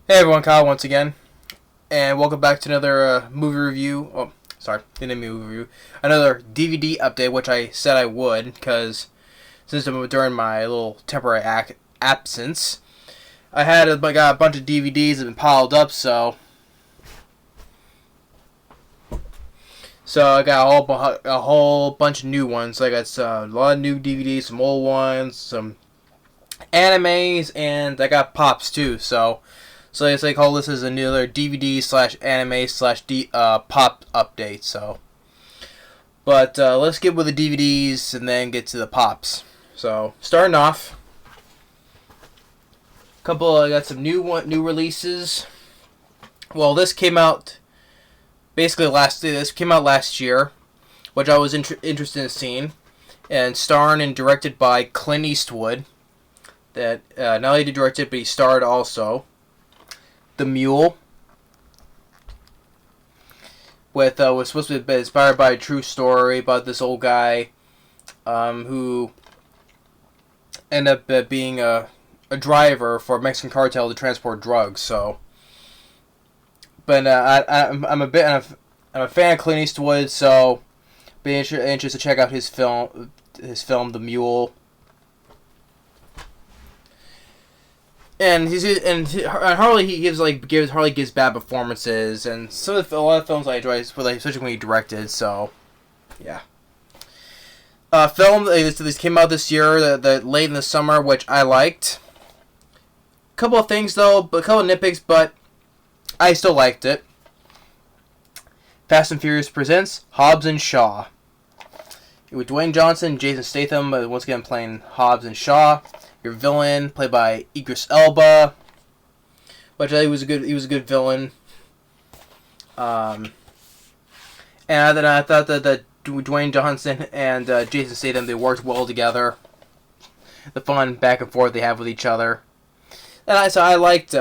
Hey everyone, Kyle once again, and welcome back to another movie review. Oh, sorry, didn't mean movie review. Another DVD update, which I said I would, because since during my little temporary absence, I got a bunch of DVDs that have been piled up, so I got a whole bunch of new ones. So I got a lot of new DVDs, some old ones, some animes, and I got pops too. So it's like call this as another DVD slash anime slash pop update. But let's get with the DVDs and then get to the pops. So starting off, I got some new releases. Well, this came out basically This came out last year, which I was interested in seeing, and starring and directed by Clint Eastwood. That not only did he direct it, but he starred also. The Mule, was supposed to be inspired by a true story about this old guy who ended up being a driver for a Mexican cartel to transport drugs. I'm a fan of Clint Eastwood, so be interested to check out his film, The Mule. And Harley gives bad performances, and a lot of films I enjoy, especially when he directed. So, yeah. Film this came out this year, the late in the summer, which I liked. Couple of things though, a couple of nitpicks, but I still liked it. Fast and Furious presents Hobbs and Shaw, with Dwayne Johnson, Jason Statham, once again playing Hobbs and Shaw. Your villain, played by Idris Elba, which I think he was a good villain. And then I thought that Dwayne Johnson and Jason Statham, they worked well together. The fun back and forth they have with each other, and I liked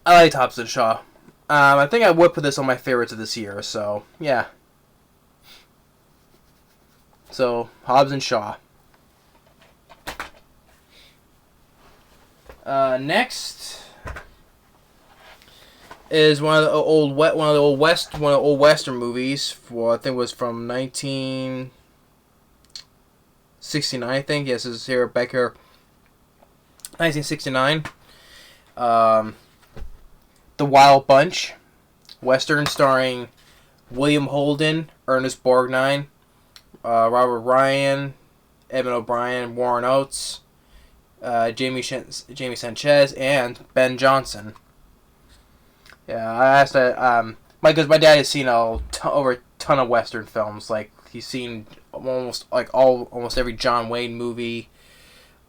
Hobbs and Shaw. I think I would put this on my favorites of this year. So yeah. So Hobbs and Shaw. Next is one of the old Western movies. I think it was from 1969. I think yes, it's here back here. 1969. The Wild Bunch, Western starring William Holden, Ernest Borgnine, Robert Ryan, Edmund O'Brien, Warren Oates, Jamie Sanchez, and Ben Johnson. Yeah, I asked that because my dad has seen over a ton of Western films. Like he's seen almost every John Wayne movie.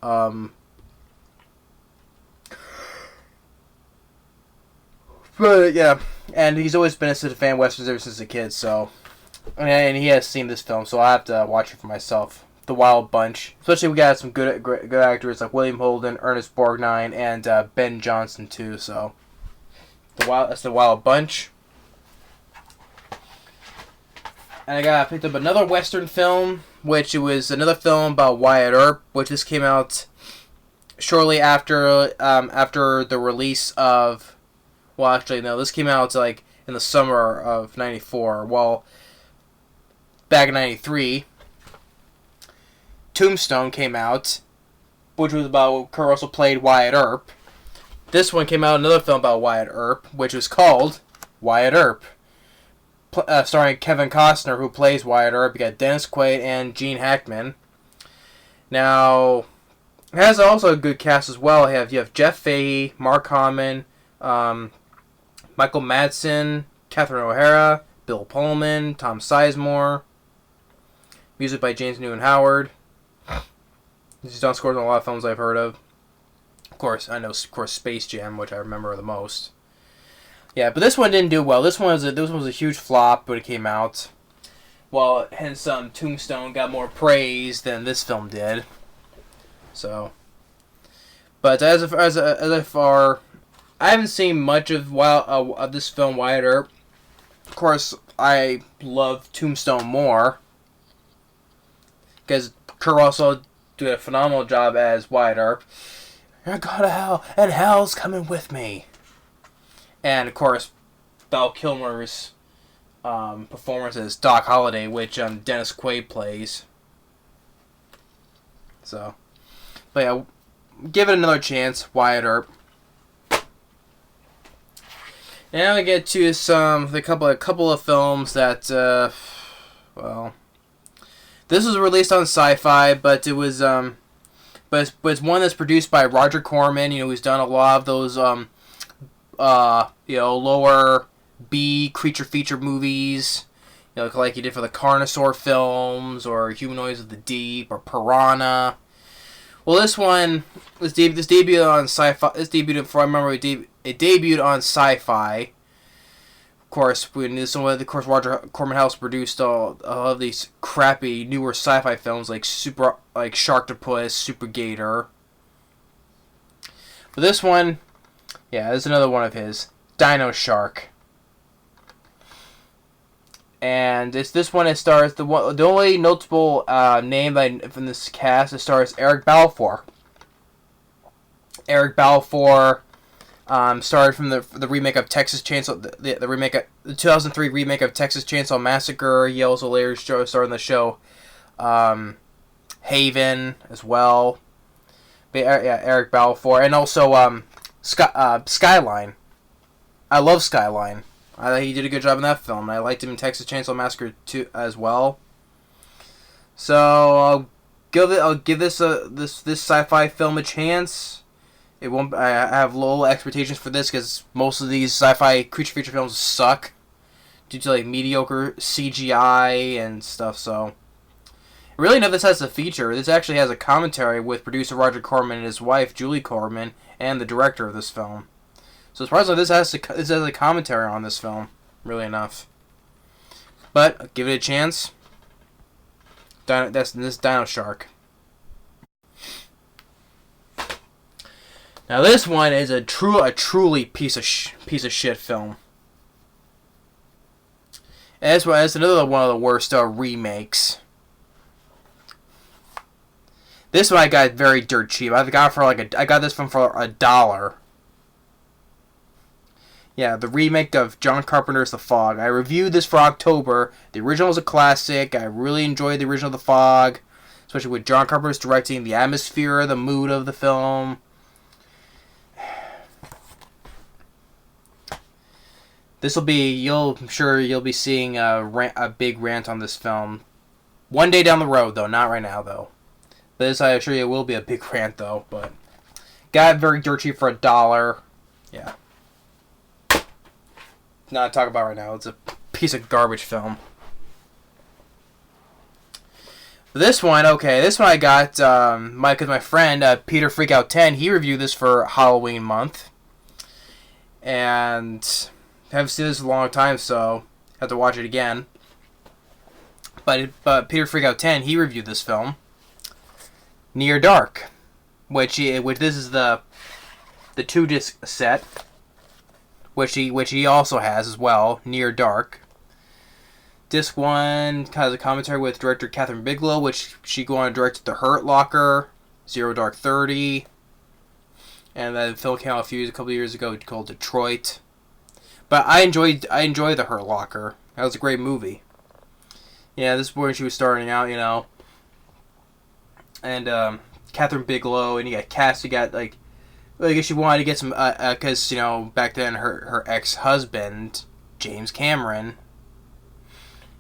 But yeah, and he's always been a fan of Westerns ever since a kid. So, and he has seen this film, so I have to watch it for myself. The Wild Bunch, especially we got some good actors like William Holden, Ernest Borgnine, and Ben Johnson too. So that's the Wild Bunch. And I picked up another Western film, which it was another film about Wyatt Earp, which this came out shortly after the release of. Well, actually, no, this came out like in the summer of '94. Well, back in '93. Tombstone came out, which was about Kurt Russell played Wyatt Earp. This one came out, another film about Wyatt Earp, which was called Wyatt Earp, starring Kevin Costner, who plays Wyatt Earp. You got Dennis Quaid and Gene Hackman. Now, it has also a good cast as well. You have Jeff Fahey, Mark Hamill, Michael Madsen, Catherine O'Hara, Bill Pullman, Tom Sizemore. Music by James Newton Howard. He's done scores on a lot of films I've heard of. Of course, Space Jam, which I remember the most. Yeah, but this one didn't do well. This one was a huge flop when it came out. Well, hence Tombstone got more praise than this film did. So, but as far, I haven't seen much of this film, Wyatt Earp. Of course, I love Tombstone more because Kurt Russell did a phenomenal job as Wyatt Earp. You're going to hell, and hell's coming with me. And, of course, Val Kilmer's performance as Doc Holliday, which Dennis Quaid plays. So, but yeah, give it another chance, Wyatt Earp. Now we get to a couple of films that, well, this was released on Sci-Fi, but it was but it's one that's produced by Roger Corman. You know, who's done a lot of those lower B creature feature movies. You know, like he did for the Carnosaur films, or Humanoids of the Deep, or Piranha. Well, this debuted on Sci-Fi. This debuted, if I remember, it debuted on Sci-Fi. Of course, Roger Corman House produced all of these crappy newer Sci-Fi films like Sharktopus, Super Gator. But this one, yeah, this is another one of his, Dino Shark. And this one. It stars the only notable name from this cast. It stars Eric Balfour. Eric Balfour starred from the remake of Texas Chainsaw, the 2003 remake of Texas Chainsaw Massacre. He also later starred in the show Haven as well. But yeah, Eric Balfour, and also Skyline. I love Skyline. I thought he did a good job in that film. I liked him in Texas Chainsaw Massacre 2 as well. So I'll give this sci-fi film a chance. It won't. I have low expectations for this because most of these sci-fi creature feature films suck due to like mediocre CGI and stuff. So really, no, this has a feature. This actually has a commentary with producer Roger Corman and his wife Julie Corman and the director of this film. So surprisingly, this has a commentary on this film. Really enough. But I'll give it a chance. That's this Dino Shark. Now this one is a truly piece of shit film. And that's another one of the worst remakes. This one I got very dirt cheap. I got this one for $1. Yeah, the remake of John Carpenter's The Fog. I reviewed this for October. The original is a classic. I really enjoyed the original The Fog, especially with John Carpenter's directing, the atmosphere, the mood of the film. I'm sure you'll be seeing a big rant on this film one day down the road, though. Not right now, though. But this, I assure you, it will be a big rant, though. But got it very dirt cheap for $1. Yeah. Not to talk about right now. It's a piece of garbage film. But this one I got because my friend Peter Freakout 10, he reviewed this for Halloween month, and I haven't seen this in a long time, so I have to watch it again. But Peter Freakout 10, he reviewed this film, Near Dark, which this is the 2-disc set. Which he also has as well, Near Dark. Disc 1 has a commentary with director Catherine Bigelow, which she go on to direct The Hurt Locker, Zero Dark 30, and then the film came out a couple years ago called Detroit. But I enjoyed The Hurt Locker. That was a great movie. Yeah, this is when she was starting out, you know. And Catherine Bigelow, and you got cast. You got like I guess she wanted to get some, because, you know, back then her ex-husband, James Cameron,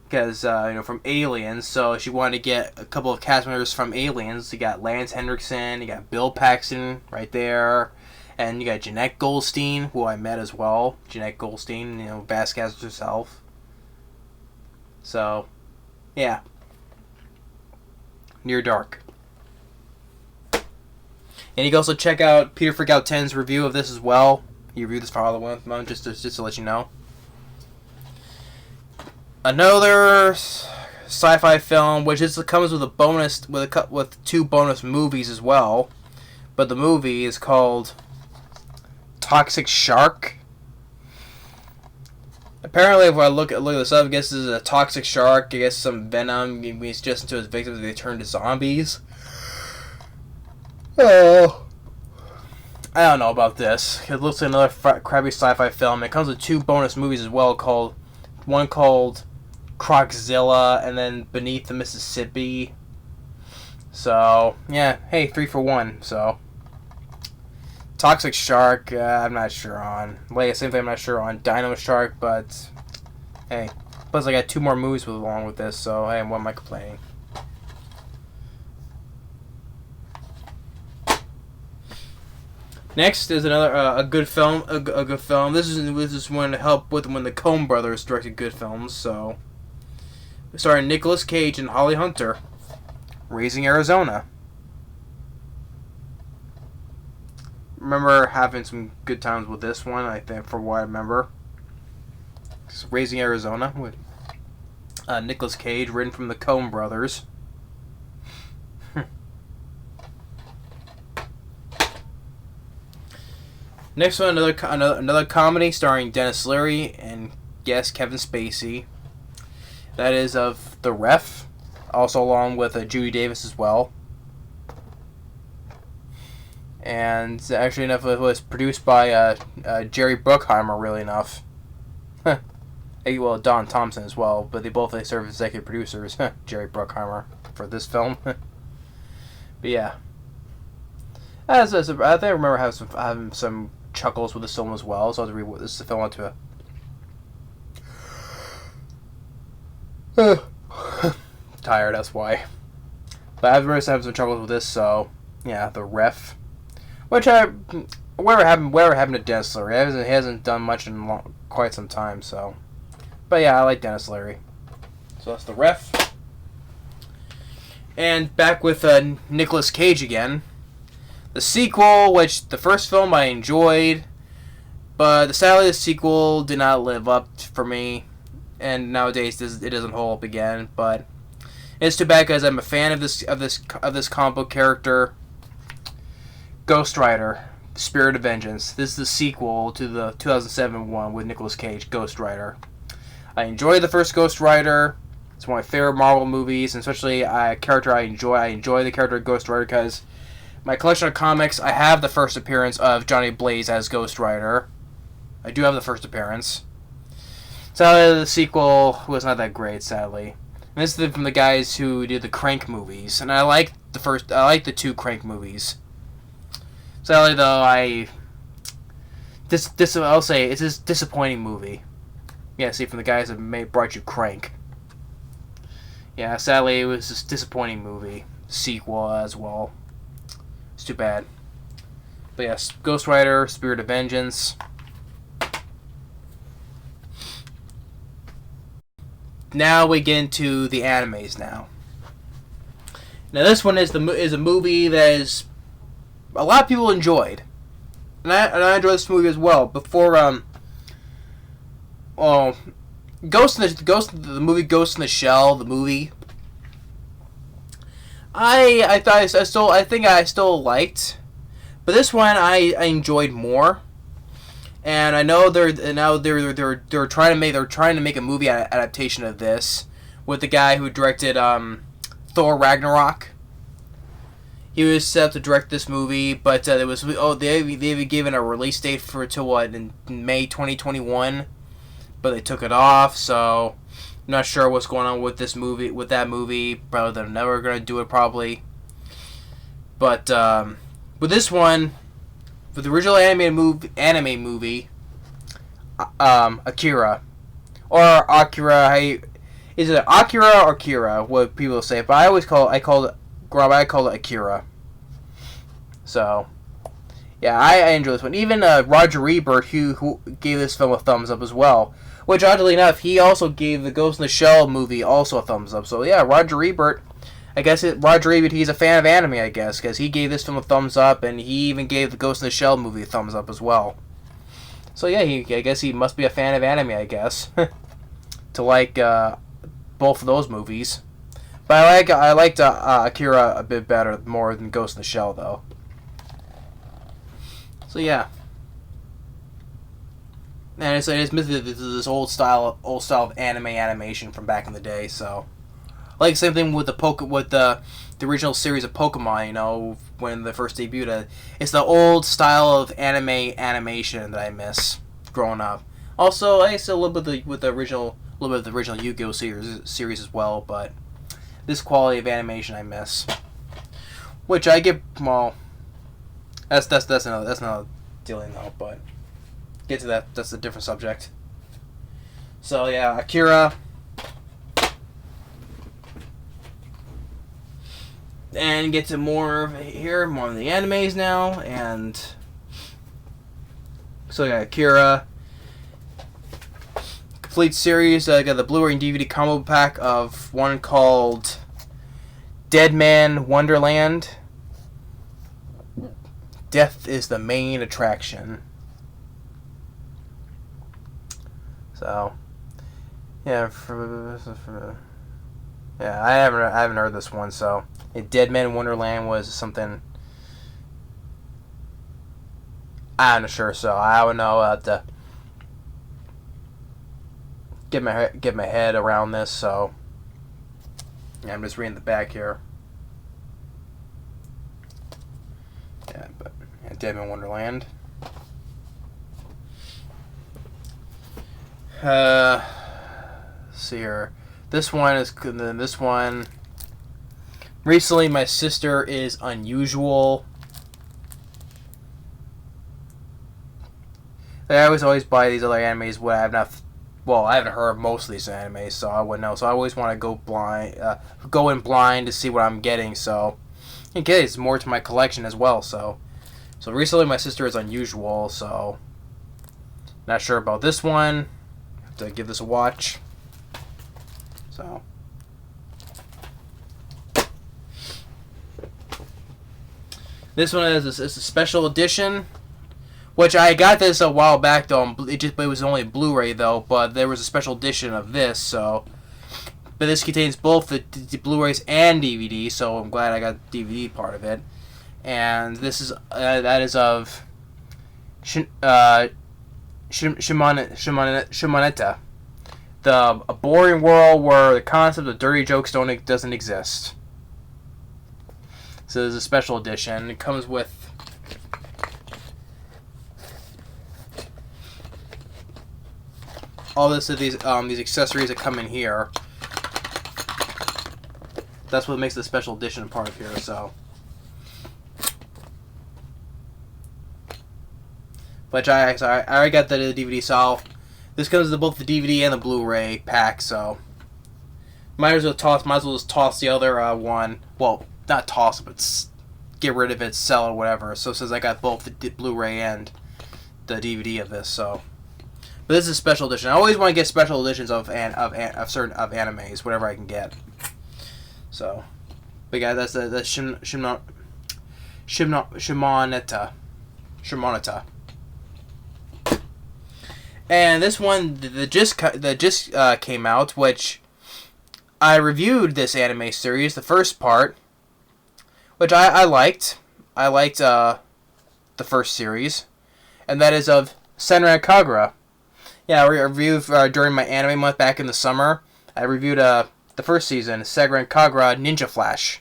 because, from Aliens, so she wanted to get a couple of cast members from Aliens. You got Lance Henriksen, you got Bill Paxton right there, and you got Jeanette Goldstein, who I met as well. Jeanette Goldstein, Vasquez herself. So, yeah. Near Dark. And you can also check out Peter Freakout 10's review of this as well. He reviewed this for Halloween month, just to let you know. Another sci-fi film, which comes with with 2 bonus movies as well. But the movie is called Toxic Shark. Apparently, if I look at this up, I guess this is a toxic shark. I guess some venom he's just into his victims. They turn to zombies. Oh. I don't know about this. It looks like another crappy sci-fi film. It comes with 2 bonus movies as well, one called Croczilla and then Beneath the Mississippi. So, yeah, hey, 3 for 1, so. Toxic Shark, I'm not sure on. Like, same thing I'm not sure on Dino Shark, but, hey. Plus, I got 2 more movies along with this, so, hey, what am I complaining? Next is another a good film. A good film. This is one to help with when the Coen brothers directed good films. So, starring Nicolas Cage and Holly Hunter, Raising Arizona. Remember having some good times with this one. I think for what I remember, Raising Arizona with Nicolas Cage, written from the Coen brothers. Next one, another comedy starring Dennis Leary and, yes, Kevin Spacey. That is of The Ref, also along with Judy Davis as well. And actually enough, it was produced by Jerry Bruckheimer, really enough. Well, Don Thompson as well, but they serve as executive producers. Jerry Bruckheimer for this film. But yeah. I think I remember having some chuckles with this film as well, so this is the film I want to tired, that's why. But I remember having some chuckles with this, so yeah, The Ref, which whatever happened to Dennis Leary? He hasn't done much in quite some time, so. But yeah, I like Dennis Leary. So that's The Ref. And back with Nicolas Cage again. The sequel, which the first film I enjoyed, but sadly the sequel did not live up for me, and nowadays it doesn't hold up again. But it's too bad because I'm a fan of this comic book character, Ghost Rider: The Spirit of Vengeance. This is the sequel to the 2007 one with Nicolas Cage, Ghost Rider. I enjoyed the first Ghost Rider. It's one of my favorite Marvel movies, and especially a character I enjoy. I enjoy the character of Ghost Rider because my collection of comics, I have the first appearance of Johnny Blaze as Ghost Rider. I do have the first appearance. Sadly, the sequel was not that great, sadly. And this is from the guys who did the Crank movies, and I like the 2 Crank movies. Sadly, though, I'll say it's a disappointing movie. Yeah, see, from the guys that brought you Crank. Yeah, sadly, it was a disappointing movie. Sequel as well. It's too bad. But yes, Ghost Rider, Spirit of Vengeance. Now we get into the animes now. Now this one is a movie that is a lot of people enjoyed. And I enjoyed this movie as well. Before the movie Ghost in the Shell, the movie. I think I still liked, but this one I enjoyed more, and I know they're trying to make a movie adaptation of this with the guy who directed Thor Ragnarok. He was set to direct this movie, but they given a release date in May 2021, but they took it off, so. I'm not sure what's going on with that movie. Probably they're never gonna do it, probably. But with this one, with the original anime movie, Akira, or Akira, is it Akira or Kira? What people say, but I call it Akira. So, yeah, I enjoy this one. Even Roger Ebert, who gave this film a thumbs up as well. Which, oddly enough, he also gave the Ghost in the Shell movie also a thumbs up. So, yeah, Roger Ebert, he's a fan of anime, I guess, because he gave this film a thumbs up, and he even gave the Ghost in the Shell movie a thumbs up as well. So, yeah, I guess he must be a fan of anime, I guess, to like both of those movies. But I liked Akira a bit better, more than Ghost in the Shell, though. So, yeah. And it's this old style of animation from back in the day, so Like same thing with the original series of Pokemon. You know, when they first debuted, it's the old style of animation that I miss growing up. Also, I still a little bit with the original, a little bit of the original Yu-Gi-Oh series as well, but this quality of animation I miss. Which I get, well, that's another dealing though, but get to that. That's a different subject. So yeah, Akira. And get to more of the animes now, and so yeah, Akira. Complete series. I got the Blu-ray and DVD combo pack of one called Deadman Wonderland. Death is the main attraction. So, yeah, I haven't heard this one. So, Deadman Wonderland was something I'm not sure. So I would know how to get my head around this. So, yeah, I'm just reading the back here. Yeah, but yeah, Deadman Wonderland. Let's see here. This one. Recently, My Sister is Unusual. I always buy these other animes when I have not. Well, I haven't heard of most of these animes, so I wouldn't know. So I always want to go in blind to see what I'm getting. So, in case more to my collection as well. So recently, My Sister is Unusual. So, not sure about this one. Have to give this a watch. So. This one is a special edition, which I got this a while back though. It was only Blu-ray though, but there was a special edition of this. So, but this contains both the Blu-rays and DVD. So I'm glad I got the DVD part of it. And this is that is of Shimoneta, a boring world where the concept of dirty jokes doesn't exist. So there's a special edition. It comes with all this of these accessories that come in here. That's what makes the special edition a part of here. So, but I already got the DVD. So this comes with both the DVD and the Blu-ray pack. So might as well just toss the other one. Well, not toss it, but get rid of it, sell it, whatever. So it says I got both the Blu-ray and the DVD of this. So, but this is a special edition. I always want to get special editions of animes, whatever I can get. So, but yeah, that's the Shimoneta. And this one that just came out, which I reviewed this anime series, the first part. Which I liked. I liked the first series. And that is of Senran Kagura. Yeah, I reviewed during my anime month back in the summer. I reviewed the first season, Senran Kagura Ninja Flash.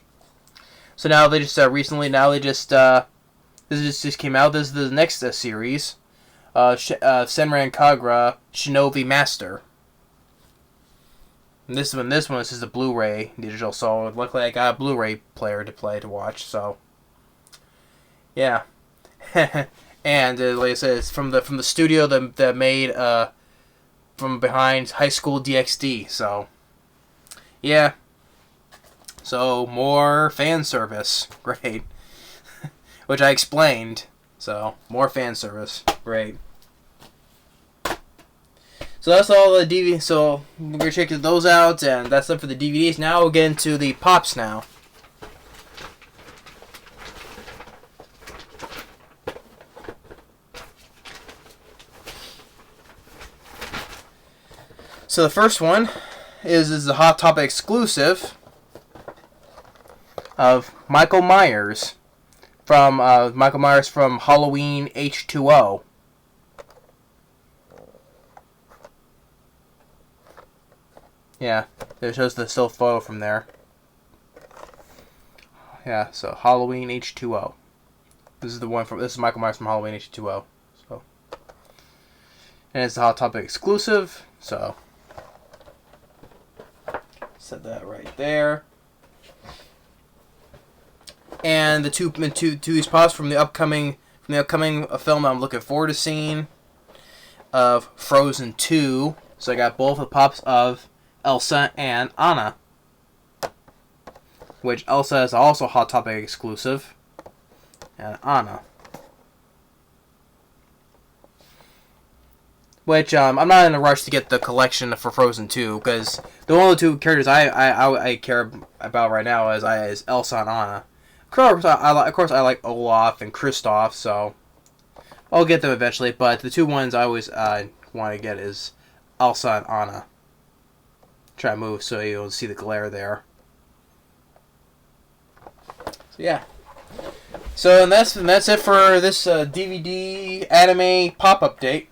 So now they just this just came out. This is the next series. Senran Kagura Shinobi Master. And this one is just a Blu-ray digital, so luckily I got a Blu-ray player to watch, so yeah. And like I said, it's from the studio that made from behind High School DxD, so yeah. So more fan service, great. Which I explained, so more fan service, great. So that's all the DVD. So we're gonna check those out, and that's it for the DVDs. Now we'll get into the pops now. So the first one is the Hot Topic exclusive of Michael Myers from Halloween H2O. Yeah, it shows the still photo from there. Yeah, so Halloween H2O. This is the one from. This is Michael Myers from Halloween H2O. So, and it's the Hot Topic exclusive. So, set that right there. And the two these pops from the upcoming film I'm looking forward to seeing of Frozen 2. So I got both the pops of Elsa and Anna, which Elsa is also Hot Topic exclusive, and Anna, which I'm not in a rush to get the collection for Frozen 2 because the only two characters I care about right now is Elsa and Anna. Of course, I like Olaf and Kristoff, so I'll get them eventually. But the two ones I always want to get is Elsa and Anna. Try to move so you'll see the glare there. So yeah. So and that's it for this DVD anime pop update.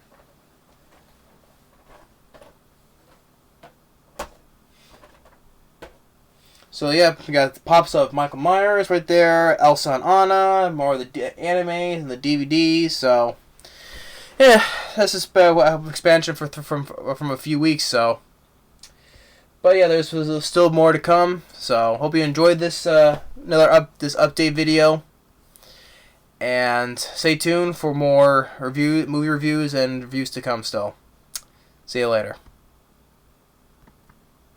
So yeah, we got the pops of Michael Myers right there, Elsa and Anna, more of the animes and the DVDs. So yeah, that's just expansion from a few weeks. So, but yeah, there's still more to come. So hope you enjoyed this this update video, and stay tuned for more movie reviews and reviews to come. Still, see you later.